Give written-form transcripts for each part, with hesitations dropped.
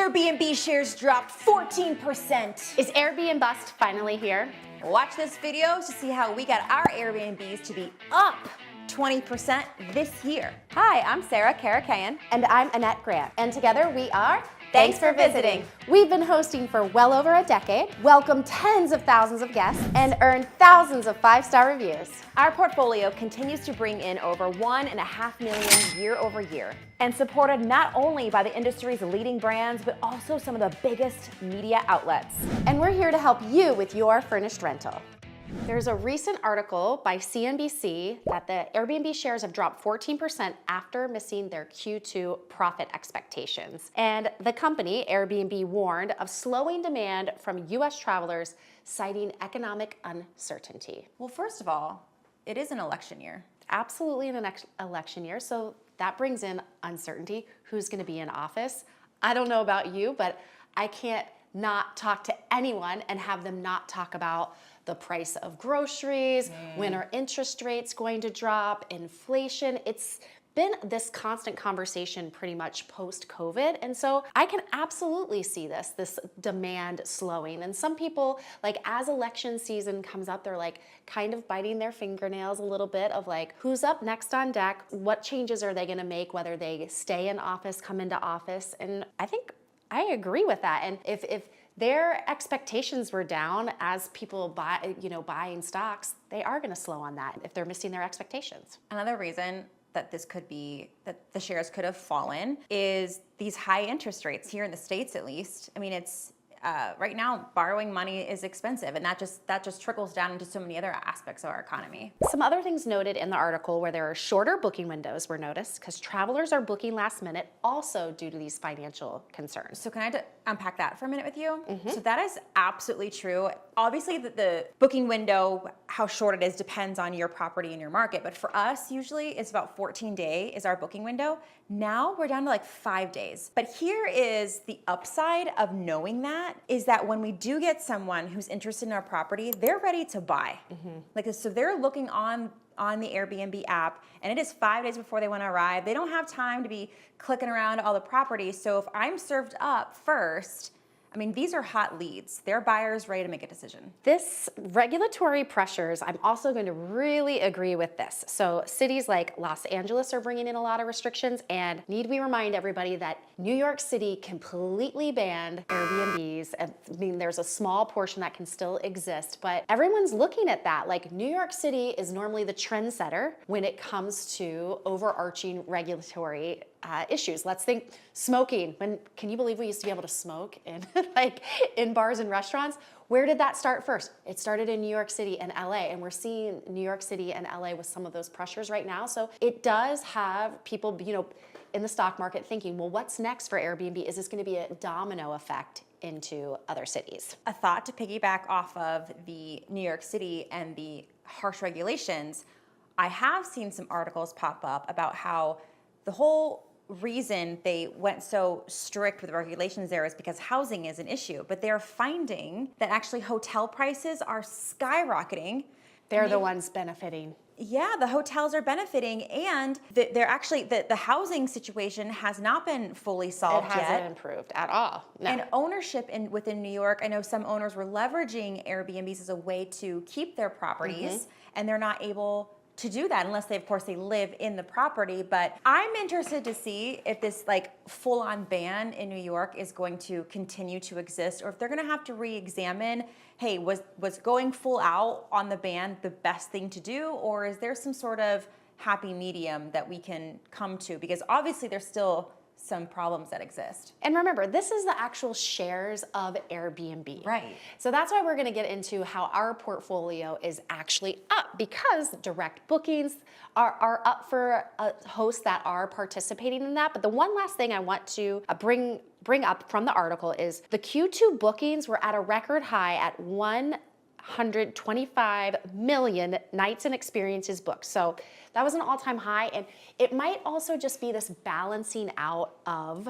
Airbnb shares dropped 14%. Is Airbnbust finally here? Watch this video to see how we got our Airbnbs to be up 20% this year. Hi, I'm Sarah Karakayan. And I'm Annette Grant. And together we are Thanks for visiting. We've been hosting for well over a decade, welcomed tens of thousands of guests, and earned thousands of 5-star reviews. Our portfolio continues to bring in over 1.5 million year over year, and supported not only by the industry's leading brands, but also some of the biggest media outlets. And we're here to help you with your furnished rental. There's a recent article by CNBC that the Airbnb shares have dropped 14% after missing their Q2 profit expectations. And the company, Airbnb, warned of slowing demand from US travelers, citing economic uncertainty. Well, first of all, it is an election year. Absolutely an election year, so that brings in uncertainty. Who's gonna be in office? I don't know about you, but I can't not talk to anyone and have them not talk about the price of groceries, when are interest rates going to drop, inflation. It's been this constant conversation pretty much post-COVID. And so I can absolutely see this demand slowing. And some people, like as election season comes up, they're like kind of biting their fingernails a little bit of like, who's up next on deck? What changes are they gonna make, whether they stay in office, come into office? And I think I agree with that. And if their expectations were down as people buying stocks, they are going to slow on that if they're missing their expectations. Another reason that this could be, that the shares could have fallen, is these high interest rates here in the States, at least. I mean, it's right now borrowing money is expensive, and that just trickles down into so many other aspects of our economy. Some other things noted in the article where there are shorter booking windows were noticed because travelers are booking last minute, also due to these financial concerns. So can I unpack that for a minute with you? So that is absolutely true. Obviously, the booking window, how short it is, depends on your property and your market. But for us, usually it's about 14 days is our booking window. Now we're down to like 5 days. But here is the upside of knowing that, is that when we do get someone who's interested in our property, they're ready to buy. Like, so they're looking on the Airbnb app, and it is 5 days before they want to arrive. They don't have time to be clicking around all the properties. So if I'm served up first, I mean, these are hot leads. They're buyers ready to make a decision. This regulatory pressures, I'm also going to really agree with this. So cities like Los Angeles are bringing in a lot of restrictions, and need we remind everybody that New York City completely banned Airbnbs. I mean, there's a small portion that can still exist, but everyone's looking at that. Like, New York City is normally the trendsetter when it comes to overarching regulatory issues. Let's think smoking. Can you believe we used to be able to smoke in bars and restaurants? Where did that start first? It started in New York City and LA, and we're seeing New York City and LA with some of those pressures right now. So it does have people, in the stock market thinking, well, what's next for Airbnb? Is this going to be a domino effect into other cities? A thought to piggyback off of the New York City and the harsh regulations, I have seen some articles pop up about how the whole reason they went so strict with the regulations there is because housing is an issue, but they're finding that actually hotel prices are skyrocketing. They're the ones benefiting. Yeah, the hotels are benefiting, and they're actually, the housing situation has not been fully solved yet. It hasn't improved at all. No. And ownership within New York, I know some owners were leveraging Airbnbs as a way to keep their properties, and they're not able to do that unless of course they live in the property. But I'm interested to see if this like full-on ban in New York is going to continue to exist, or if they're gonna have to re-examine, hey, was going full out on the ban the best thing to do, or is there some sort of happy medium that we can come to? Because obviously there's still some problems that exist. And remember, this is the actual shares of Airbnb. Right. So that's why we're going to get into how our portfolio is actually up, because direct bookings are up for hosts that are participating in that. But the one last thing I want to bring up from the article is the Q2 bookings were at a record high at 125 million nights and experiences booked. So that was an all-time high, and it might also just be this balancing out of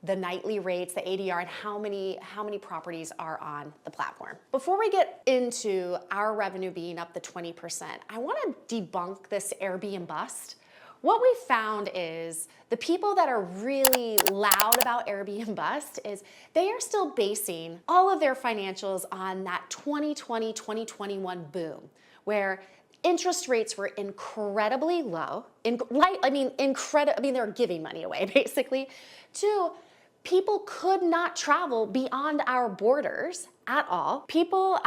the nightly rates, the ADR, and how many properties are on the platform. Before we get into our revenue being up the 20%, I want to debunk this Airbnbust, What we found is the people that are really loud about Airbnbust is they are still basing all of their financials on that 2020, 2021 boom, where interest rates were incredibly low. They're giving money away basically. Two, people could not travel beyond our borders at all. People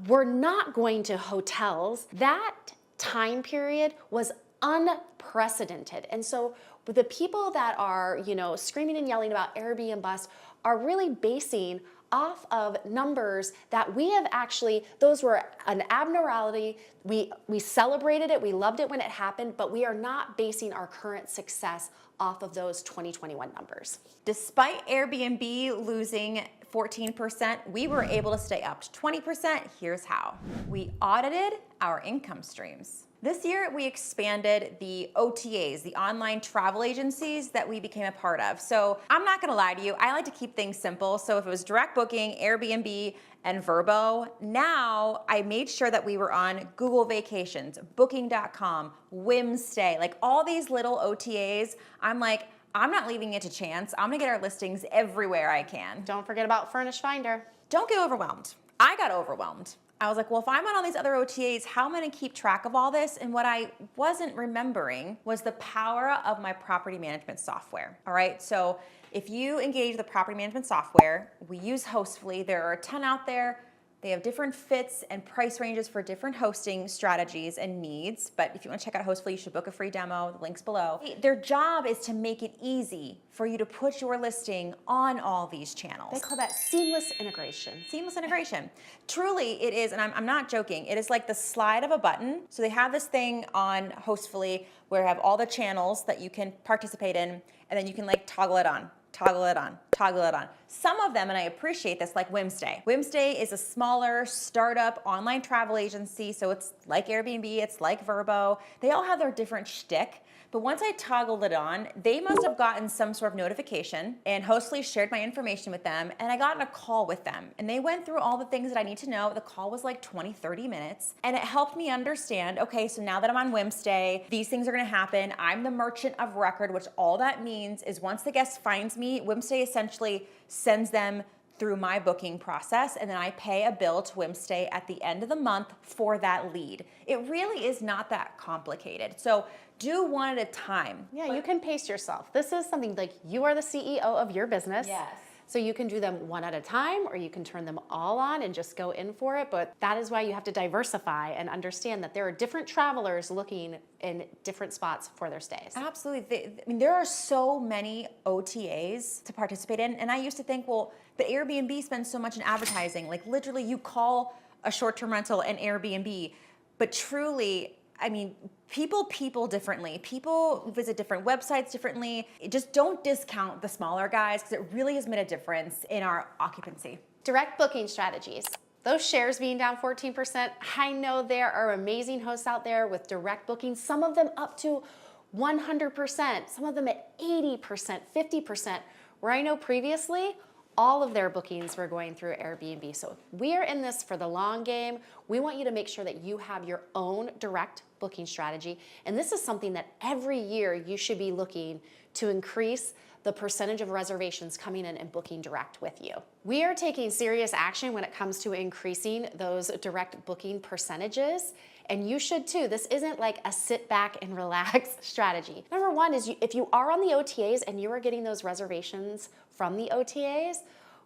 were not going to hotels. That time period was unprecedented. And so the people that are, screaming and yelling about Airbnbust are really basing off of numbers that we have those were an abnormality. We celebrated it, we loved it when it happened, but we are not basing our current success off of those 2021 numbers. Despite Airbnb losing 14%, we were able to stay up to 20%. Here's how. We audited our income streams. This year, we expanded the OTAs, the online travel agencies that we became a part of. So I'm not gonna lie to you, I like to keep things simple. So if it was direct booking, Airbnb, and Vrbo, now I made sure that we were on Google Vacations, Booking.com, Whimstay, like all these little OTAs. I'm like, I'm not leaving it to chance. I'm gonna get our listings everywhere I can. Don't forget about Furnish Finder. Don't get overwhelmed. I got overwhelmed. I was like, well, if I'm on all these other OTAs, how am I gonna keep track of all this? And what I wasn't remembering was the power of my property management software, all right? So if you engage the property management software, we use Hostfully. There are a ton out there. They have different fits and price ranges for different hosting strategies and needs. But if you want to check out Hostfully, you should book a free demo. The link's below. Their job is to make it easy for you to put your listing on all these channels. They call that seamless integration. Seamless integration. Truly, it is, and I'm not joking, it is like the slide of a button. So they have this thing on Hostfully where they have all the channels that you can participate in, and then you can like toggle it on. Toggle it on, toggle it on. Some of them, and I appreciate this, like Whimstay. Whimstay is a smaller startup online travel agency, so it's like Airbnb, it's like Vrbo. They all have their different shtick. But once I toggled it on, they must have gotten some sort of notification, and Hostfully shared my information with them, and I got in a call with them. And they went through all the things that I need to know. The call was like 20, 30 minutes, and it helped me understand, okay, so now that I'm on Whimstay, these things are gonna happen. I'm the merchant of record, which all that means is once the guest finds me, Whimstay essentially sends them through my booking process, and then I pay a bill to Whimstay at the end of the month for that lead. It really is not that complicated. So do one at a time. Yeah, you can pace yourself. This is something like you are the CEO of your business. Yes. So you can do them one at a time, or you can turn them all on and just go in for it. But that is why you have to diversify and understand that there are different travelers looking in different spots for their stays. Absolutely. There are so many OTAs to participate in. And I used to think, well, but Airbnb spends so much in advertising. Like literally you call a short-term rental an Airbnb, but truly, people differently. People visit different websites differently. Just don't discount the smaller guys because it really has made a difference in our occupancy. Direct booking strategies. Those shares being down 14%, I know there are amazing hosts out there with direct bookings, some of them up to 100%, some of them at 80%, 50%, where I know previously, all of their bookings were going through Airbnb. So we are in this for the long game. We want you to make sure that you have your own direct booking strategy. And this is something that every year you should be looking to increase the percentage of reservations coming in and booking direct with you. We are taking serious action when it comes to increasing those direct booking percentages. And you should too. This isn't like a sit back and relax strategy. Number one is if you are on the OTAs and you are getting those reservations from the OTAs,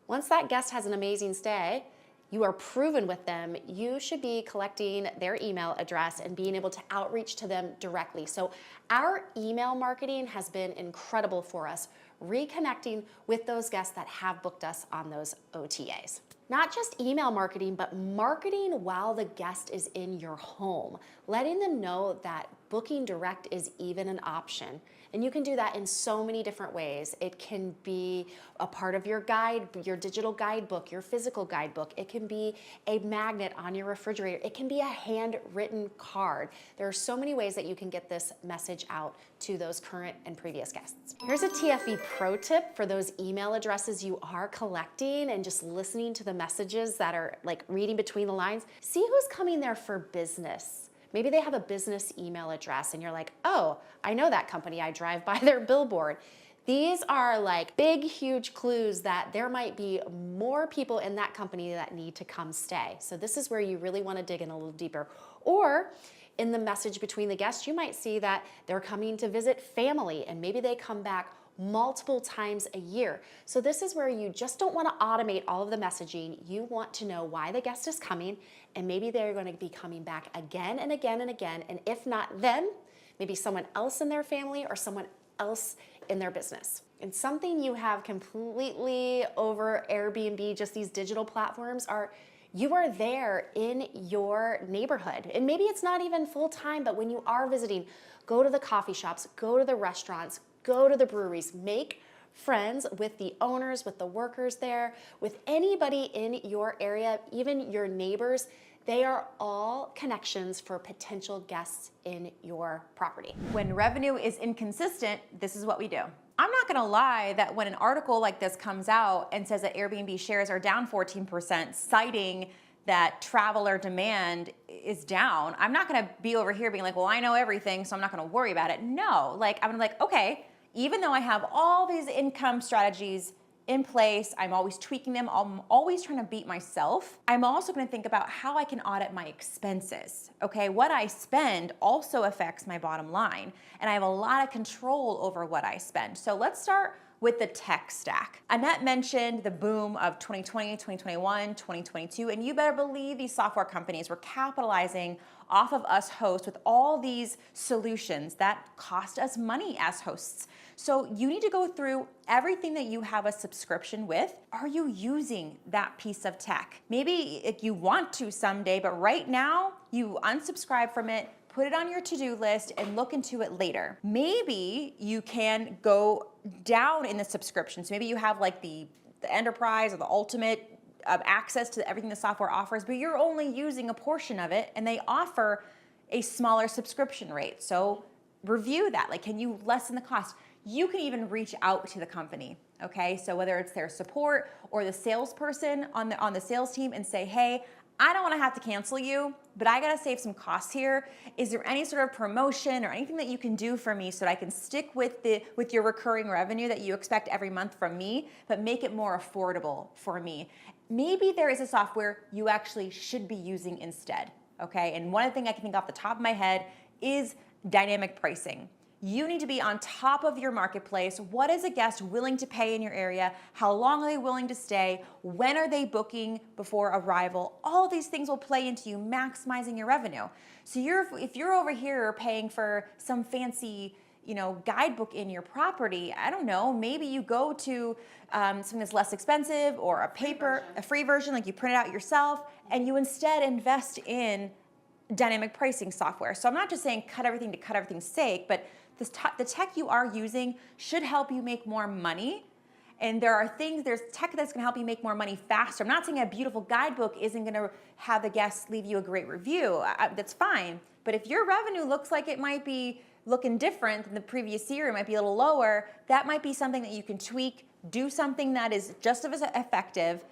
once that guest has an amazing stay, you are proven with them, you should be collecting their email address and being able to outreach to them directly. So our email marketing has been incredible for us, reconnecting with those guests that have booked us on those OTAs. Not just email marketing, but marketing while the guest is in your home, letting them know that booking direct is even an option. And you can do that in so many different ways. It can be a part of your guide, your digital guidebook, your physical guidebook. It can be a magnet on your refrigerator. It can be a handwritten card. There are so many ways that you can get this message out to those current and previous guests. Here's a TFE pro tip for those email addresses you are collecting and just listening to the messages that are like reading between the lines. See who's coming there for business. Maybe they have a business email address and you're like, oh, I know that company. I drive by their billboard. These are like big, huge clues that there might be more people in that company that need to come stay. So this is where you really want to dig in a little deeper. Or in the message between the guests, you might see that they're coming to visit family and maybe they come back multiple times a year. So this is where you just don't want to automate all of the messaging. You want to know why the guest is coming, and maybe they're going to be coming back again and again and again. And if not them, maybe someone else in their family or someone else in their business. And something you have completely over Airbnb, just these digital platforms, are you are there in your neighborhood. And maybe it's not even full time, but when you are visiting, go to the coffee shops, go to the restaurants, go to the breweries, make friends with the owners, with the workers there, with anybody in your area, even your neighbors. They are all connections for potential guests in your property. When revenue is inconsistent, this is what we do. I'm not gonna lie that when an article like this comes out and says that Airbnb shares are down 14%, citing that traveler demand is down, I'm not gonna be over here being like, well, I know everything, so I'm not gonna worry about it. No, like I'm like, okay, even though I have all these income strategies in place, I'm always tweaking them, I'm always trying to beat myself. I'm also gonna think about how I can audit my expenses, okay? What I spend also affects my bottom line, and I have a lot of control over what I spend. So let's start with the tech stack. Annette mentioned the boom of 2020, 2021, 2022, and you better believe these software companies were capitalizing off of us hosts with all these solutions that cost us money as hosts. So you need to go through everything that you have a subscription with. Are you using that piece of tech? Maybe if you want to someday, but right now you unsubscribe from it, put it on your to-do list and look into it later. Maybe you can go down in the subscription. So maybe you have like the enterprise or the ultimate access to everything the software offers, but you're only using a portion of it and they offer a smaller subscription rate. So review that. Like, can you lessen the cost? You can even reach out to the company, okay? So whether it's their support or the salesperson on the sales team and say, hey, I don't want to have to cancel you, but I got to save some costs here. Is there any sort of promotion or anything that you can do for me so that I can stick with your recurring revenue that you expect every month from me, but make it more affordable for me? Maybe there is a software you actually should be using instead, okay? And one thing I can think off the top of my head is dynamic pricing. You need to be on top of your marketplace. What is a guest willing to pay in your area? How long are they willing to stay? When are they booking before arrival? All of these things will play into you maximizing your revenue. So if you're over here paying for some fancy, guidebook in your property, I don't know, maybe you go to something that's less expensive or a free version, like you print it out yourself, and you instead invest in dynamic pricing software. So I'm not just saying cut everything to cut everything's sake, but the tech you are using should help you make more money. And there's tech that's gonna help you make more money faster. I'm not saying a beautiful guidebook isn't gonna have the guests leave you a great review. That's fine. But if your revenue looks like it might be looking different than the previous year, it might be a little lower, that might be something that you can tweak, do something that is just as effective,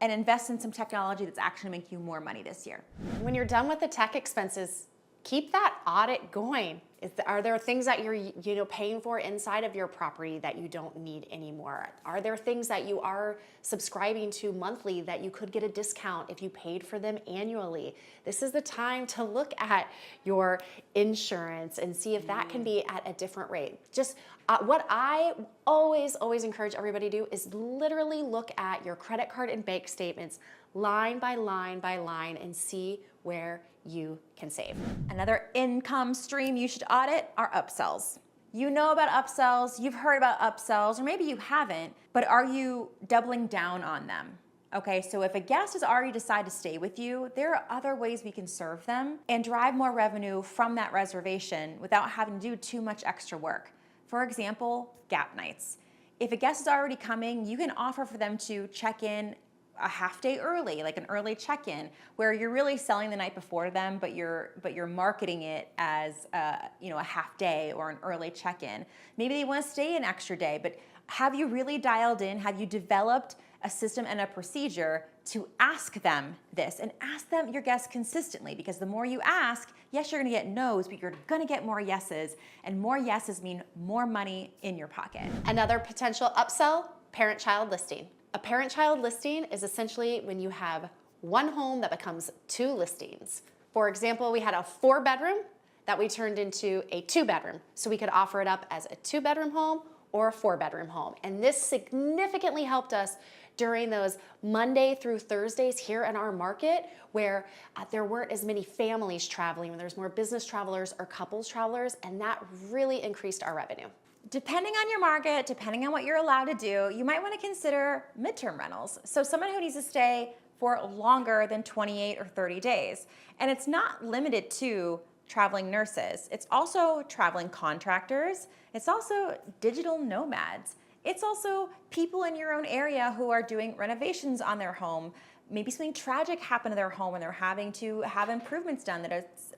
and invest in some technology that's actually going to make you more money this year. When you're done with the tech expenses, keep that audit going. Are there things that you're paying for inside of your property that you don't need anymore? Are there things that you are subscribing to monthly that you could get a discount if you paid for them annually? This is the time to look at your insurance and see if that can be at a different rate. Just what I always encourage everybody to do is literally look at your credit card and bank statements line by line by line and see where you can save. Another income stream you should audit are upsells. You know about upsells, you've heard about upsells, or maybe you haven't, but are you doubling down on them? Okay, so if a guest has already decided to stay with you, there are other ways we can serve them and drive more revenue from that reservation without having to do too much extra work. For example, gap nights. If a guest is already coming, you can offer for them to check in a half day early, like an early check-in, where you're really selling the night before them, but you're marketing it as a half day or an early check-in. Maybe they want to stay an extra day, but have you really dialed in? Have you developed a system and a procedure to ask them this and ask them your guests consistently, because the more you ask, yes, you're gonna get no's, but you're gonna get more yeses, and more yeses mean more money in your pocket. Another potential upsell, parent-child listing. A parent-child listing is essentially when you have one home that becomes 2 listings. For example, we had a 4-bedroom that we turned into a 2-bedroom. So we could offer it up as a 2-bedroom home or a 4-bedroom home. And this significantly helped us during those Monday through Thursdays here in our market where there weren't as many families traveling, when there's more business travelers or couples travelers, and that really increased our revenue. Depending on your market, depending on what you're allowed to do, you might want to consider midterm rentals. So someone who needs to stay for longer than 28 or 30 days. And it's not limited to traveling nurses. It's also traveling contractors. It's also digital nomads. It's also people in your own area who are doing renovations on their home. Maybe something tragic happened to their home and they're having to have improvements done that is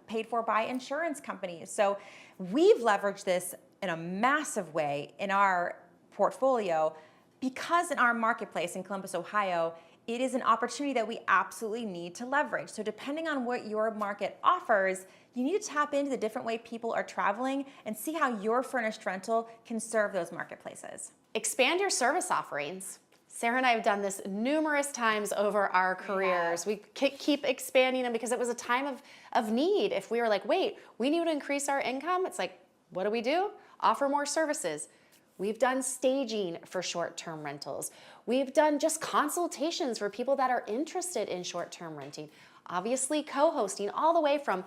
paid for by insurance companies. So we've leveraged this in a massive way in our portfolio because in our marketplace in Columbus, Ohio, it is an opportunity that we absolutely need to leverage. So depending on what your market offers, you need to tap into the different way people are traveling and see how your furnished rental can serve those marketplaces. Expand your service offerings. Sarah and I have done this numerous times over our careers. We keep expanding them because it was a time of need. If we were like, wait, we need to increase our income, it's like, what do? Offer more services. We've done staging for short-term rentals. We've done just consultations for people that are interested in short-term renting. Obviously co-hosting, all the way from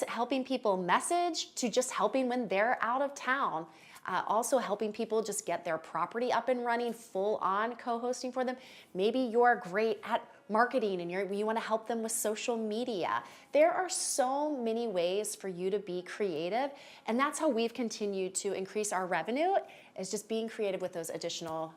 helping people message to just helping when they're out of town. Also helping people just get their property up and running, full on co-hosting for them. Maybe you're great at marketing and you want to help them with social media. There are so many ways for you to be creative, and that's how we've continued to increase our revenue, is just being creative with those additional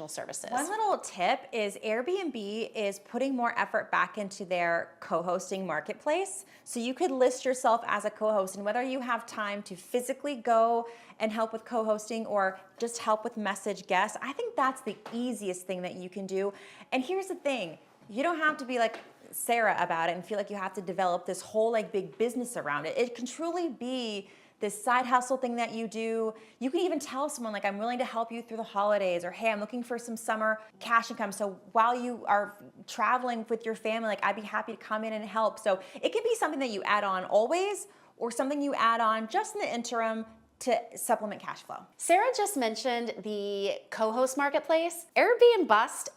services. One little tip is Airbnb is putting more effort back into their co-hosting marketplace. So you could list yourself as a co-host, and whether you have time to physically go and help with co-hosting or just help with message guests, I think that's the easiest thing that you can do. And here's the thing, you don't have to be like Sarah about it and feel like you have to develop this whole like big business around it. It can truly be this side hustle thing that you do. You can even tell someone like, I'm willing to help you through the holidays, or hey, I'm looking for some summer cash income. So while you are traveling with your family, like I'd be happy to come in and help. So it can be something that you add on always, or something you add on just in the interim to supplement cash flow. Sarah just mentioned the co-host marketplace. Airbnbust,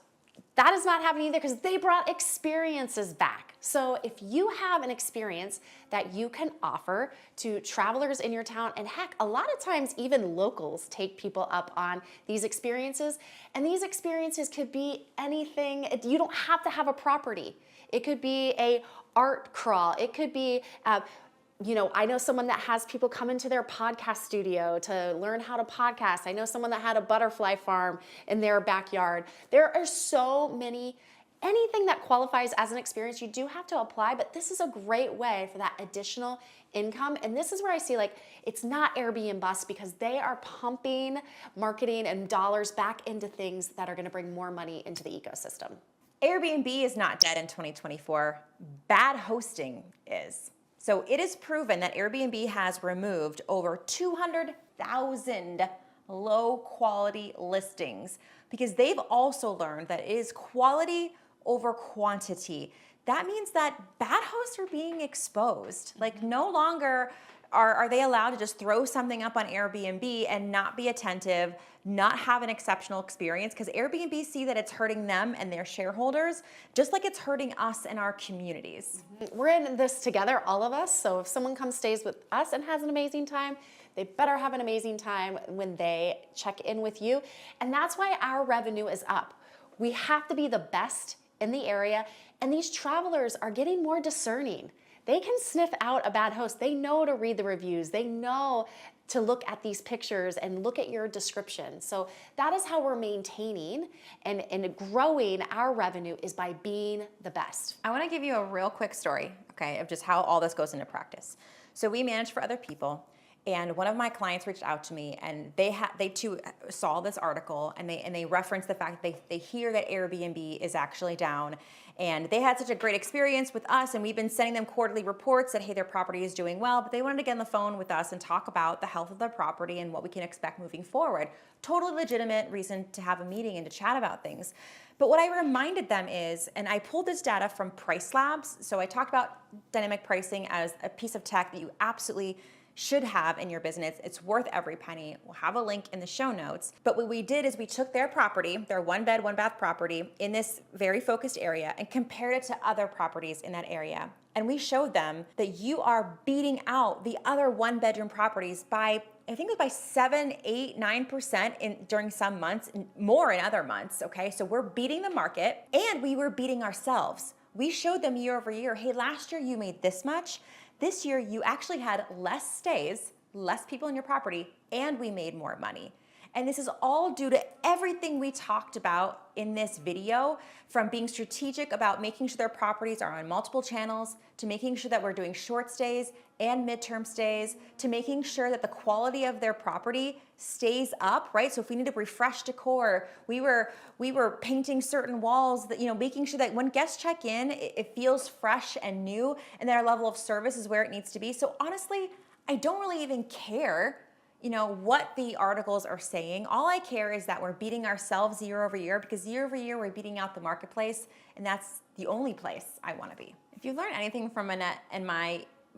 that is not happening either because they brought experiences back. So if you have an experience that you can offer to travelers in your town, and heck, a lot of times even locals take people up on these experiences, and these experiences could be anything. You don't have to have a property. It could be a art crawl. It could be I know someone that has people come into their podcast studio to learn how to podcast. I know someone that had a butterfly farm in their backyard. There are so many, anything that qualifies as an experience, you do have to apply, but this is a great way for that additional income. And this is where I see like, it's not Airbnbust because they are pumping marketing and dollars back into things that are gonna bring more money into the ecosystem. Airbnb is not dead in 2024. Bad hosting is. So it is proven that Airbnb has removed over 200,000 low quality listings because they've also learned that it is quality over quantity. That means that bad hosts are being exposed. Like no longer are they allowed to just throw something up on Airbnb and not be attentive, not have an exceptional experience, because Airbnb see that it's hurting them and their shareholders, just like it's hurting us and our communities. We're in this together, all of us. So if someone comes, stays with us and has an amazing time, they better have an amazing time when they check in with you. And that's why our revenue is up. We have to be the best in the area, and these travelers are getting more discerning. They can sniff out a bad host. They know to read the reviews. They know to look at these pictures and look at your description. So that is how we're maintaining and growing our revenue, is by being the best. I want to give you a real quick story, okay, of just how all this goes into practice. So we manage for other people, And one of my clients reached out to me, and they too saw this article, and they referenced the fact that they hear that Airbnb is actually down, and they had such a great experience with us, and we've been sending them quarterly reports that, hey, their property is doing well, but they wanted to get on the phone with us and talk about the health of their property and what we can expect moving forward. Totally legitimate reason to have a meeting and to chat about things. But what I reminded them is, and I pulled this data from Price Labs, so I talked about dynamic pricing as a piece of tech that you absolutely should have in your business. It's worth every penny. We'll have a link in the show notes. But what we did is we took their property, their 1-bed, 1-bath property in this very focused area, and compared it to other properties in that area. And we showed them that you are beating out the other 1-bedroom properties by, I think it was by 7, 8, 9% during some months, and more in other months, okay? So we're beating the market, and we were beating ourselves. We showed them year over year, hey, last year you made this much. This year, you actually had less stays, less people in your property, and we made more money. And this is all due to everything we talked about in this video, from being strategic about making sure their properties are on multiple channels, to making sure that we're doing short stays and midterm stays, to making sure that the quality of their property stays up, right? So if we need to refresh decor, we were painting certain walls, that, making sure that when guests check in, it feels fresh and new, and that our level of service is where it needs to be. So honestly, I don't really even care what the articles are saying. All I care is that we're beating ourselves year over year, because year over year we're beating out the marketplace, and that's the only place I want to be. If you've learned anything from Annette and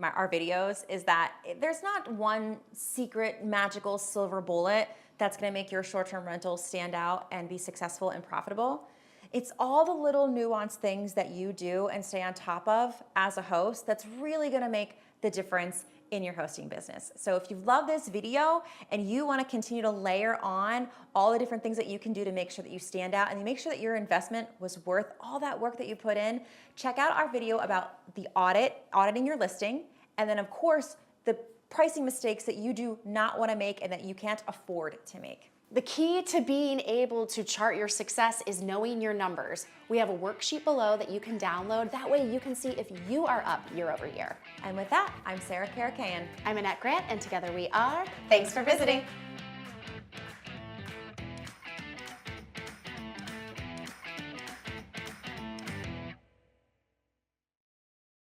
our videos, is that there's not one secret magical silver bullet that's going to make your short-term rentals stand out and be successful and profitable. It's all the little nuanced things that you do and stay on top of as a host that's really going to make the difference in your hosting business. So if you love this video and you want to continue to layer on all the different things that you can do to make sure that you stand out and you make sure that your investment was worth all that work that you put in, check out our video about the auditing your listing, and then of course the pricing mistakes that you do not want to make and that you can't afford to make. The key to being able to chart your success is knowing your numbers. We have a worksheet below that you can download. That way you can see if you are up year over year. And with that, I'm Sarah Karakayan. I'm Annette Grant, and together we are Thanks for visiting.